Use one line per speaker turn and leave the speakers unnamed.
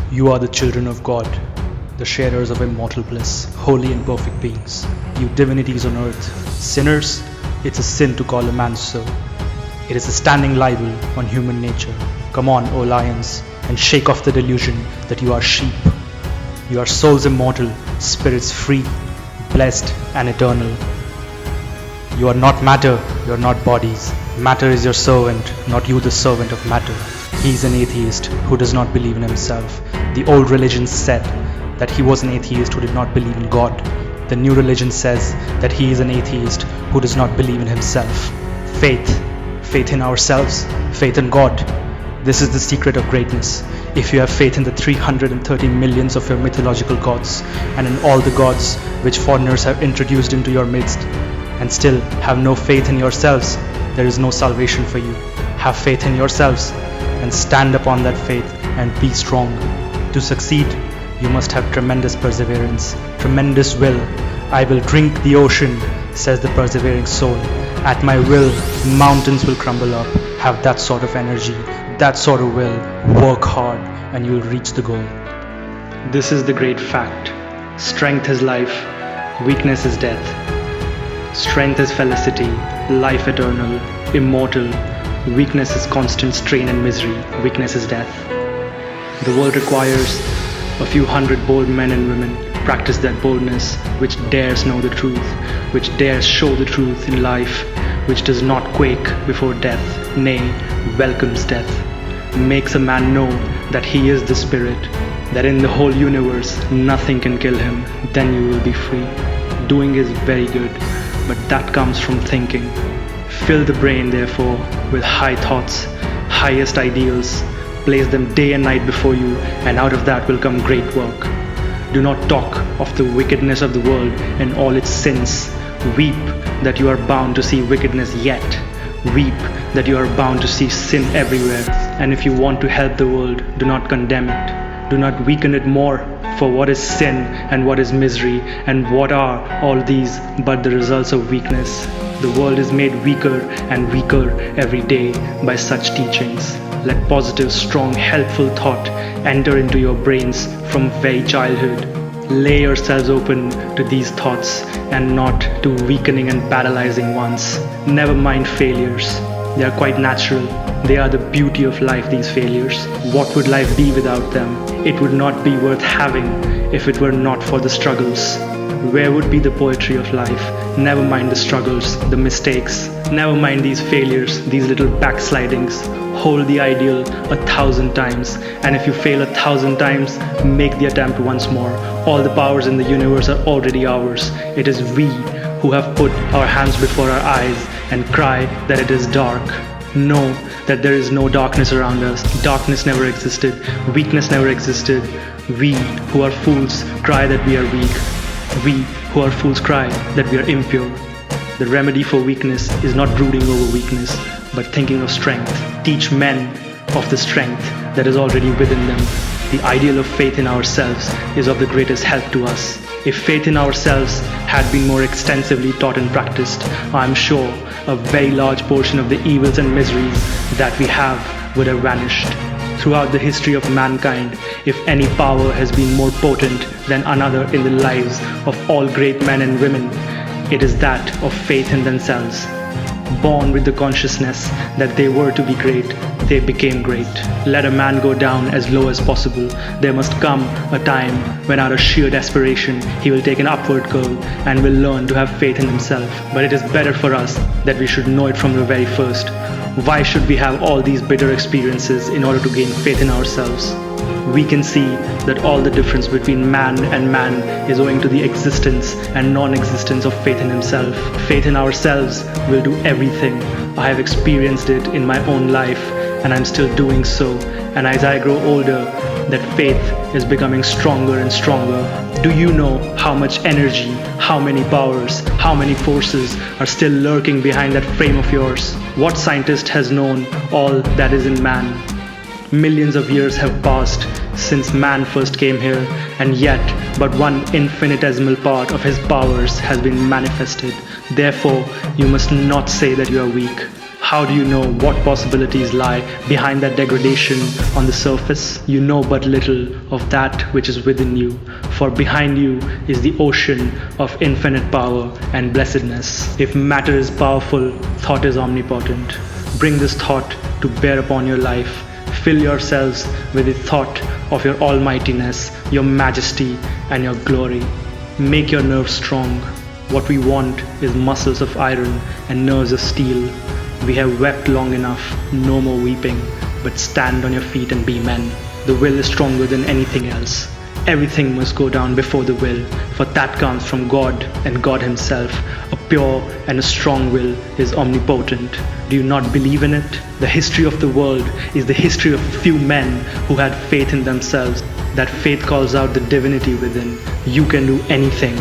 You are the children of God, the sharers of immortal bliss, holy and perfect beings, you divinities on earth. Sinners, it's a sin to call a man so. It is a standing libel on human nature. Come on, O lions, and shake off the delusion that you are sheep. You are souls immortal, spirits free, blessed and eternal. You are not matter, you are not bodies. Matter is your servant, not you the servant of matter. He is an atheist who does not believe in himself. The old religion said that he was an atheist who did not believe in God. The new religion says that he is an atheist who does not believe in himself. Faith in ourselves, faith in God. This is the secret of greatness. If you have faith in the 330 millions of your mythological gods and in all the gods which foreigners have introduced into your midst, and still have no faith in yourselves, there is no salvation for you. Have faith in yourselves and stand upon that faith and be strong. To succeed, you must have tremendous perseverance, tremendous will. I will drink the ocean, says the persevering soul. At my will, mountains will crumble up. Have that sort of energy, that sort of will. Work hard and you will reach the goal. This is the great fact. Strength is life, weakness is death. Strength is felicity, life eternal, immortal. Weakness is constant strain and misery. Weakness is death. The world requires a few hundred bold men and women practice that boldness which dares know the truth, which dares show the truth in life, which does not quake before death, nay, welcomes death, makes a man know that he is the spirit, that in the whole universe nothing can kill him. Then you will be free. Doing is very good, but that comes from thinking. Fill the brain, therefore, with high thoughts, highest ideals. Place them day and night before you, and out of that will come great work. Do not talk of the wickedness of the world and all its sins. Weep that you are bound to see wickedness yet. Weep that you are bound to see sin everywhere. And if you want to help the world, do not condemn it. Do not weaken it more. For what is sin and what is misery and what are all these but the results of weakness? The world is made weaker and weaker every day by such teachings. Let positive, strong, helpful thought enter into your brains from very childhood. Lay yourselves open to these thoughts and not to weakening and paralyzing ones. Never mind failures. They are quite natural. They are the beauty of life, these failures. What would life be without them? It would not be worth having if it were not for the struggles. Where would be the poetry of life? Never mind the struggles, the mistakes. Never mind these failures, these little backslidings. Hold the ideal 1,000 times, and if you fail 1,000 times, make the attempt once more. All the powers in the universe are already ours. It is we who have put our hands before our eyes and cry that it is dark. Know that there is no darkness around us. Darkness never existed. Weakness never existed. We who are fools cry that we are weak. We who are fools cry that we are impure. The remedy for weakness is not brooding over weakness, but thinking of strength. Teach men of the strength that is already within them. The ideal of faith in ourselves is of the greatest help to us. If faith in ourselves had been more extensively taught and practiced, I am sure a very large portion of the evils and miseries that we have would have vanished. Throughout the history of mankind, if any power has been more potent than another in the lives of all great men and women, it is that of faith in themselves. Born with the consciousness that they were to be great, they became great. Let a man go down as low as possible. There must come a time when out of sheer desperation, he will take an upward curve and will learn to have faith in himself. But it is better for us that we should know it from the very first. Why should we have all these bitter experiences in order to gain faith in ourselves? We can see that all the difference between man and man is owing to the existence and non-existence of faith in himself. Faith in ourselves will do everything. I have experienced it in my own life and I'm still doing so. And as I grow older, that faith is becoming stronger and stronger. Do you know how much energy, how many powers, how many forces are still lurking behind that frame of yours? What scientist has known all that is in man? Millions of years have passed since man first came here, and yet but one infinitesimal part of his powers has been manifested. Therefore, you must not say that you are weak. How do you know what possibilities lie behind that degradation on the surface? You know but little of that which is within you, for behind you is the ocean of infinite power and blessedness. If matter is powerful, thought is omnipotent. Bring this thought to bear upon your life. Fill yourselves with the thought of your almightiness, your majesty, and your glory. Make your nerves strong. What we want is muscles of iron and nerves of steel. We have wept long enough, no more weeping, but stand on your feet and be men. The will is stronger than anything else. Everything must go down before the will, for that comes from God and God Himself. A pure and a strong will is omnipotent. Do you not believe in it? The history of the world is the history of a few men who had faith in themselves. That faith calls out the divinity within. You can do anything.